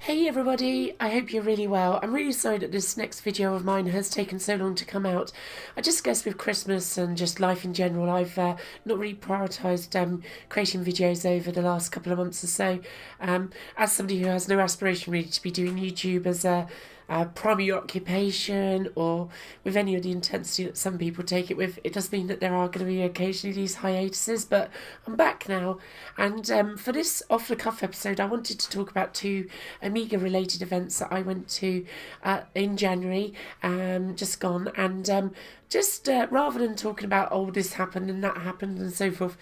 Hey everybody, I hope you're really well. I'm really sorry that this next video of mine has taken so long to come out. I just guess with Christmas and just life in general, I've not really prioritised creating videos over the last couple of months or so. As somebody who has no aspiration really to be doing YouTube as a primary occupation or with any of the intensity that some people take it with, it does mean that there are going to be occasionally these hiatuses, but I'm back now. And for this off-the-cuff episode, I wanted to talk about two Amiga related events that I went to in January, just gone, and rather than talking about, oh, this happened and that happened and so forth,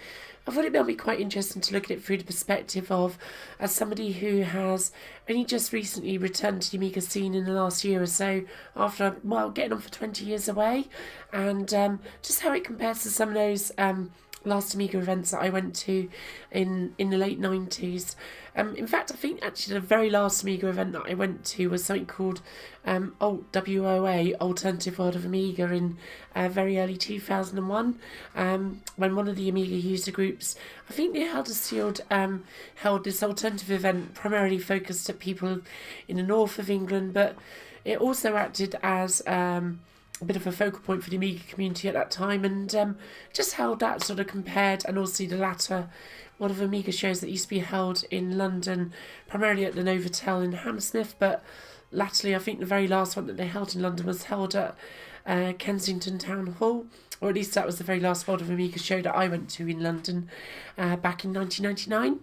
I thought it might be quite interesting to look at it through the perspective of, as somebody who has only just recently returned to the Amiga scene in the last year or so, after, getting on for 20 years away, and just how it compares to some of those last Amiga events that I went to in the late 90s. In fact, I think actually the very last Amiga event that I went to was something called WOA, Alternative World of Amiga, in very early 2001, when one of the Amiga user groups, I think they held this alternative event primarily focused at people in the north of England, but it also acted as a bit of a focal point for the Amiga community at that time, and just how that sort of compared, and also the latter, one of Amiga shows that used to be held in London, primarily at the Novotel in Hammersmith, but latterly I think the very last one that they held in London was held at Kensington Town Hall, or at least that was the very last World of Amiga show that I went to in London back in 1999.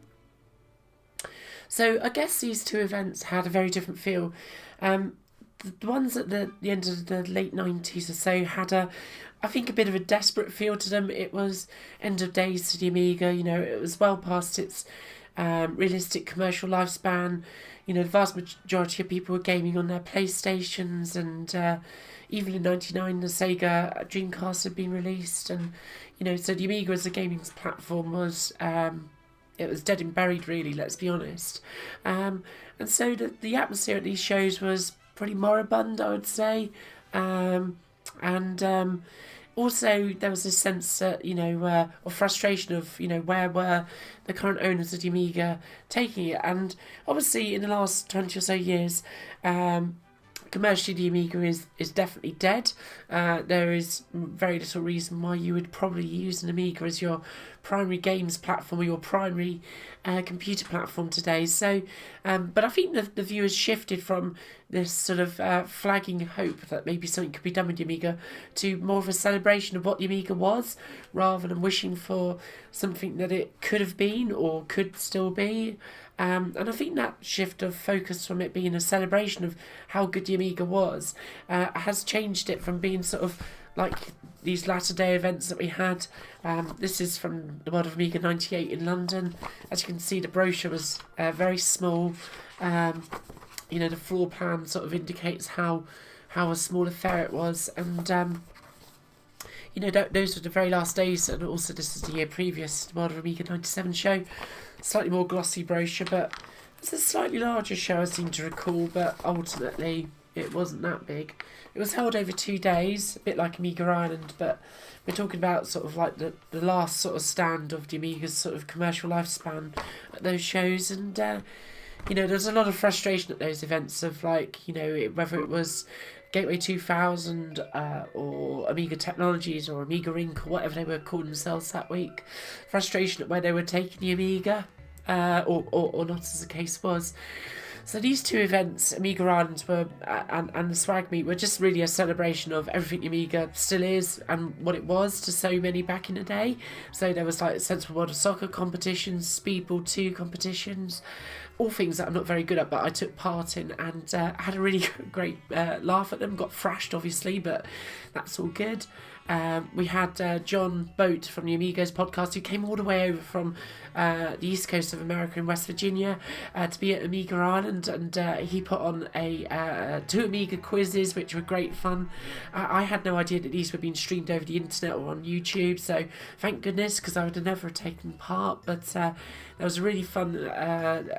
So I guess these two events had a very different feel. The ones at the end of the late 90s or so had I think a bit of a desperate feel to them. It was end of days to the Amiga, it was well past its realistic commercial lifespan. The vast majority of people were gaming on their PlayStations, and even in 99 the Sega Dreamcast had been released, and so the Amiga as a gaming platform was it was dead and buried, really, let's be honest. And so the atmosphere at these shows was pretty moribund, I would say, and also there was this sense that of frustration of where were the current owners of the Amiga taking it, and obviously in the last 20 or so years, commercially the Amiga is definitely dead. There is very little reason why you would probably use an Amiga as your primary games platform or your primary computer platform today. So, but I think the view has shifted from this sort of flagging hope that maybe something could be done with the Amiga to more of a celebration of what the Amiga was, rather than wishing for something that it could have been or could still be. And I think that shift of focus from it being a celebration of how good the Amiga was has changed it from being sort of like these latter day events that we had. This is from the World of Amiga 98 in London. As you can see, the brochure was very small. The floor plan sort of indicates how a small affair it was, and those were the very last days, and also this is the year previous, the World of Amiga 97 show. Slightly more glossy brochure, but it's a slightly larger show I seem to recall, but ultimately it wasn't that big. It was held over 2 days, a bit like Amiga Ireland, but we're talking about sort of like the last sort of stand of the Amiga's sort of commercial lifespan at those shows, and there's a lot of frustration at those events of whether it was Gateway 2000 or Amiga Technologies or Amiga Inc. or whatever they were calling themselves that week. Frustration at where they were taking the Amiga, or not, as the case was. So these two events, Amiga Ireland and the Swag Meet, were just really a celebration of everything the Amiga still is and what it was to so many back in the day. So there was like Sensible World of Soccer competitions, Speedball 2 competitions, all things that I'm not very good at, but I took part in, and had a really great laugh at them. Got thrashed, obviously, but that's all good. We had John Boat from the Amigos podcast, who came all the way over from the east coast of America in West Virginia to be at Amiga Ireland, and he put on two Amiga quizzes, which were great fun. I had no idea that these were being streamed over the internet or on YouTube, so thank goodness, because I would have never taken part. But there was a really fun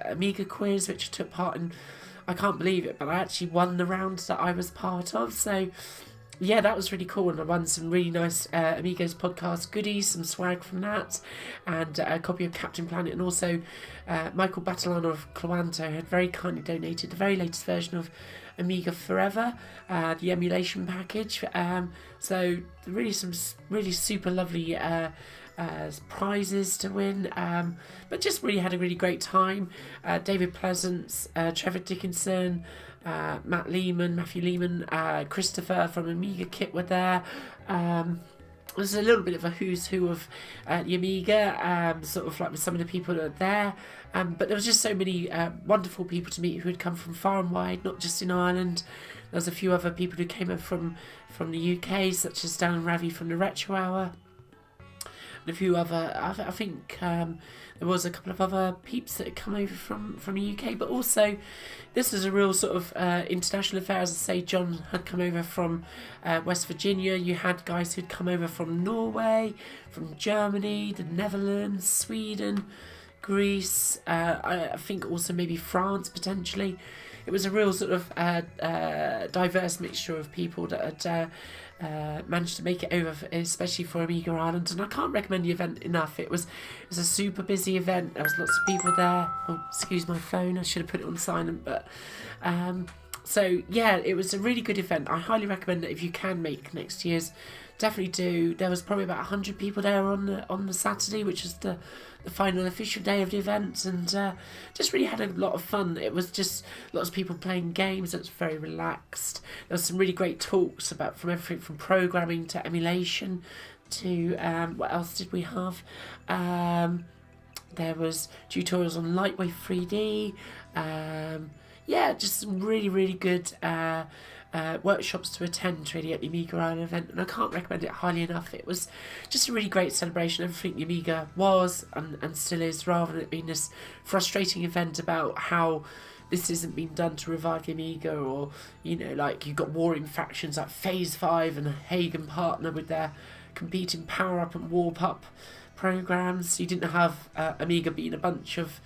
Amiga quiz which I took part in. I can't believe it, but I actually won the round that I was part of, so yeah, that was really cool, and I won some really nice Amigos podcast goodies, some swag from that, and a copy of Captain Planet, and also Michael Batalano of Cloanto had very kindly donated the very latest version of Amiga Forever, the emulation package. So really some really super lovely prizes to win, but just really had a really great time. David Pleasance, Trevor Dickinson, Matthew Lehman, Christopher from Amiga Kit were there. There's a little bit of a who's who of the Amiga, sort of like with some of the people that are there. But there was just so many wonderful people to meet who had come from far and wide, not just in Ireland. There was a few other people who came over from the UK, such as Dan and Ravi from the Retro Hour. And a few other, I think there was a couple of other peeps that had come over from the UK, but also this was a real sort of international affair. As I say, John had come over from West Virginia. You had guys who'd come over from Norway, from Germany, the Netherlands, Sweden, Greece, I think also maybe France potentially. It was a real sort of diverse mixture of people that had managed to make it over, especially for Amiga Ireland, and I can't recommend the event enough. It was a super busy event. There was lots of people there. Oh, excuse my phone, I should have put it on silent, but so yeah, it was a really good event. I highly recommend that if you can make next year's, definitely do. There was probably about 100 people there on the Saturday, which is the final official day of the event, and just really had a lot of fun. It was just lots of people playing games. It was very relaxed. There was some really great talks about from everything from programming to emulation to what else did we have? There was tutorials on lightweight 3D. Yeah, just some really good workshops to attend really at the Amiga Ireland event, and I can't recommend it highly enough. It was just a really great celebration of everything the Amiga was and still is, rather than it being this frustrating event about how this isn't being done to revive the Amiga, or like you've got warring factions like Phase 5 and Hagen Partner with their competing power up and warp up programs. You didn't have Amiga being a bunch of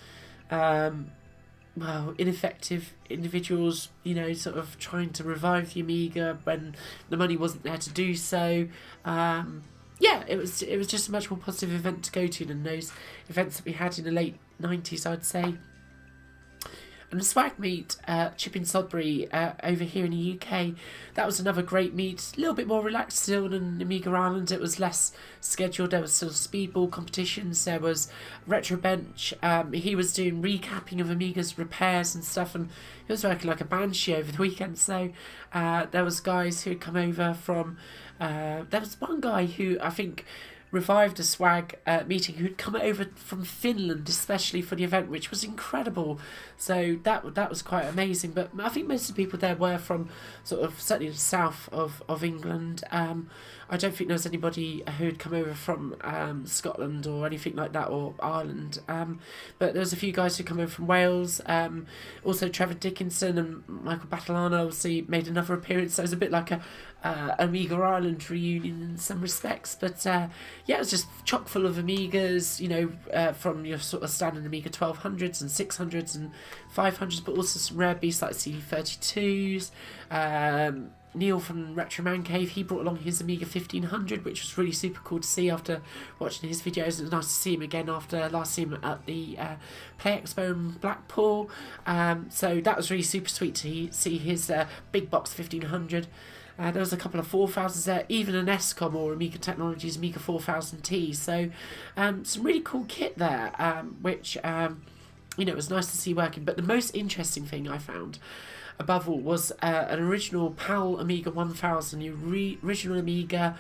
ineffective individuals, sort of trying to revive the Amiga when the money wasn't there to do so. Yeah, it was just a much more positive event to go to than those events that we had in the late 90s, I'd say. And the swag meet, Chip in Sudbury, over here in the UK, that was another great meet. A little bit more relaxed still than Amiga Ireland. It was less scheduled. There was still speedball competitions. There was Workbench. He was doing recapping of Amiga's repairs and stuff, and he was working like a banshee over the weekend. So there was guys who had come over from... there was one guy who I think revived a swag meeting who'd come over from Finland especially for the event, which was incredible. So that was quite amazing. But I think most of the people there were from sort of certainly the south of England. I don't think there was anybody who'd come over from Scotland or anything like that, or Ireland. But there was a few guys who come over from Wales. Also Trevor Dickinson and Michael Batalano obviously made another appearance. So it was a bit like a Amiga Ireland reunion in some respects. But yeah, it was just chock full of Amigas, from your sort of standard Amiga 1200s and 600s and 500s, but also some rare beasts like CD32s. Neil from Retro Man Cave, he brought along his Amiga 1500, which was really super cool to see after watching his videos. It was nice to see him again after last seen him at the Play Expo in Blackpool. So that was really super sweet to see his big box 1500. There was a couple of 4000s there, even an ESCOM or Amiga Technologies Amiga 4000T. So some really cool kit there, which it was nice to see working. But the most interesting thing I found above all was an original PAL Amiga 1000, the original Amiga,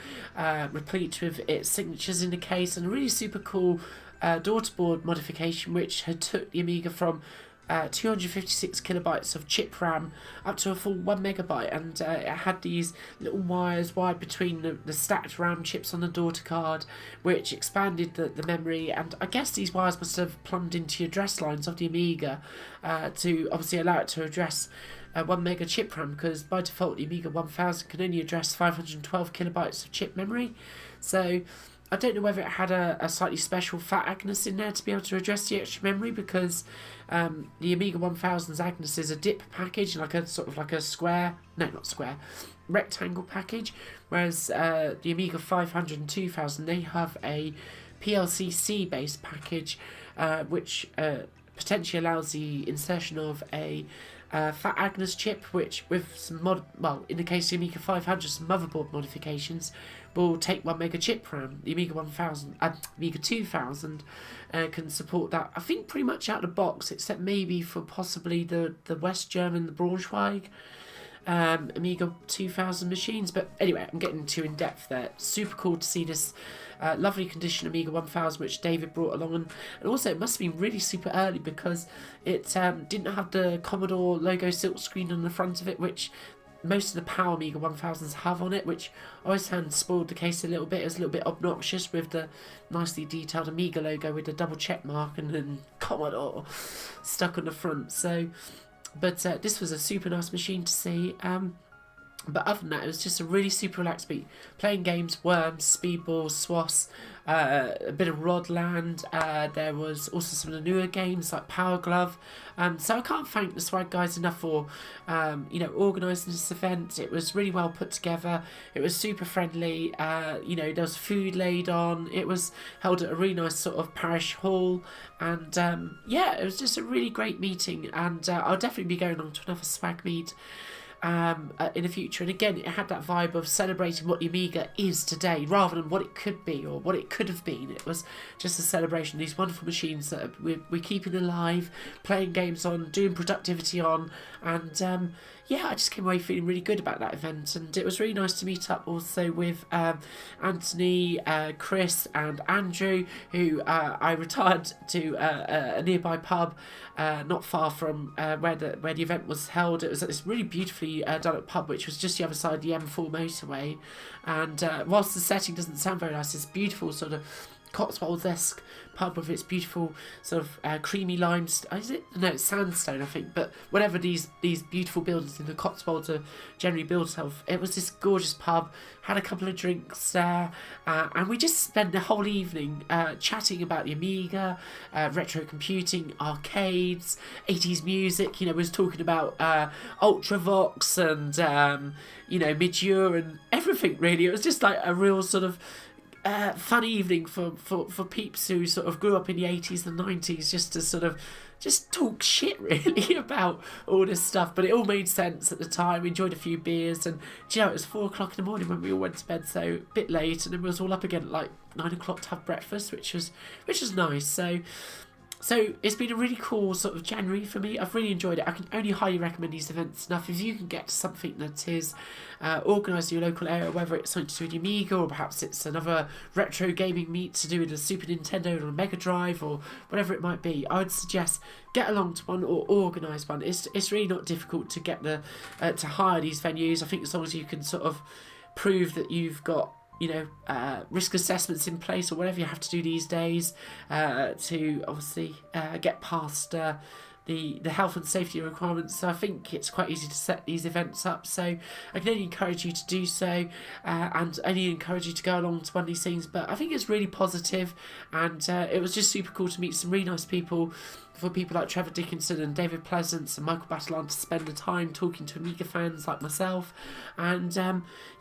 replete with its signatures in the case, and a really super cool daughterboard modification which had took the Amiga from 256 kilobytes of chip RAM up to a full 1 megabyte, and it had these little wires wired between the stacked RAM chips on the daughter card, which expanded the memory, and I guess these wires must have plumbed into your address lines of the Amiga to obviously allow it to address 1 mega chip RAM, because by default the Amiga 1000 can only address 512 kilobytes of chip memory. So I don't know whether it had a slightly special fat Agnes in there to be able to address the extra memory, because the Amiga 1000's Agnes is a dip package, like a sort of like a square, no, not square, rectangle package, whereas the Amiga 500 and 2000, they have a PLCC based package, which potentially allows the insertion of a fat Agnes chip, which with some in the case of the Amiga 500, some motherboard modifications, will take 1 mega chip RAM. The Amiga 1000, Amiga 2000 can support that, I think, pretty much out of the box, except maybe for possibly the West German, the Braunschweig Amiga 2000 machines. But anyway, I'm getting too in depth there. Super cool to see this lovely condition Amiga 1000 which David brought along, and also it must have been really super early, because it didn't have the Commodore logo silk screen on the front of it, which most of the Power Amiga 1000s have on it, which I always found spoiled the case a little bit. It was a little bit obnoxious with the nicely detailed Amiga logo with the double check mark and then Commodore stuck on the front. So, but this was a super nice machine to see. But other than that, it was just a really super relaxed beat. Playing games, Worms, Speedballs, Swass, a bit of Rodland. There was also some of the newer games like Power Glove. So I can't thank the Swag guys enough for, organising this event. It was really well put together. It was super friendly. There was food laid on. It was held at a really nice sort of parish hall. And it was just a really great meeting. And I'll definitely be going on to another Swag meet in the future. And again, it had that vibe of celebrating what the Amiga is today rather than what it could be or what it could have been. It was just a celebration of these wonderful machines that we're keeping alive, playing games on, doing productivity on, and I just came away feeling really good about that event. And it was really nice to meet up also with Anthony, Chris and Andrew, who I retired to a nearby pub not far from where the event was held. It was at this really beautifully done up pub, which was just the other side of the M4 motorway. And whilst the setting doesn't sound very nice, it's beautiful sort of Cotswolds-esque pub with its beautiful sort of creamy limestone. Is it? No, it's sandstone, I think. But whatever these beautiful buildings in the Cotswolds are generally built of, it was this gorgeous pub. Had a couple of drinks there, and we just spent the whole evening chatting about the Amiga, retro computing, arcades, 80s music. We was talking about Ultravox and Midure and everything. Really, it was just like a real sort of fun evening for peeps who sort of grew up in the 80s and 90s, just to sort of just talk shit really about all this stuff. But it all made sense at the time. We enjoyed a few beers, and it was 4 o'clock in the morning when we all went to bed, so a bit late, and then we was all up again at like 9 o'clock to have breakfast, which was nice. So it's been a really cool sort of January for me. I've really enjoyed it. I can only highly recommend these events enough. If you can get to something that is organised in your local area, whether it's something to do with the Amiga, or perhaps it's another retro gaming meet to do with a Super Nintendo or a Mega Drive or whatever it might be, I would suggest get along to one or organise one. It's really not difficult to get to hire these venues. I think as long as you can sort of prove that you've got risk assessments in place or whatever you have to do these days to obviously get past the health and safety requirements. So I think it's quite easy to set these events up. So I can only encourage you to do so, and only encourage you to go along to one of these things. But I think it's really positive, and it was just super cool to meet some really nice people. For people like Trevor Dickinson and David Pleasance and Michael Batalon to spend the time talking to Amiga fans like myself. And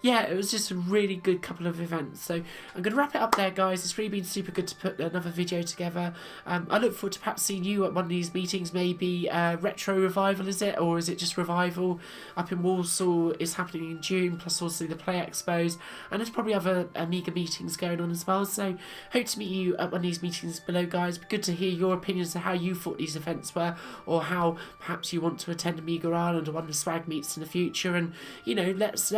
it was just a really good couple of events. So I'm going to wrap it up there, guys. It's really been super good to put another video together. I look forward to perhaps seeing you at one of these meetings, maybe Retro Revival, is it? Or is it just Revival up in Warsaw? Is happening in June, plus also the Play Expos. And there's probably other Amiga meetings going on as well. So hope to meet you at one of these meetings below, guys. Be good to hear your opinions of how you thought these events were, or how perhaps you want to attend Amiga Ireland or one of the swag meets in the future. And let's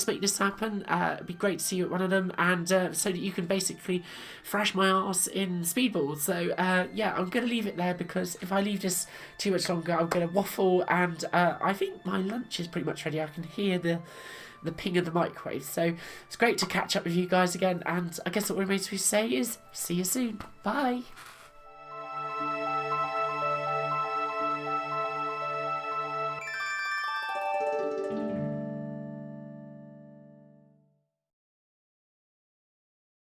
make this happen. It'd be great to see you at one of them, and so that you can basically thrash my arse in Speedballs. So I'm going to leave it there, because if I leave this too much longer, I'm going to waffle, and I think my lunch is pretty much ready. I can hear the ping of the microwave. So it's great to catch up with you guys again, and I guess what remains to say is see you soon. Bye.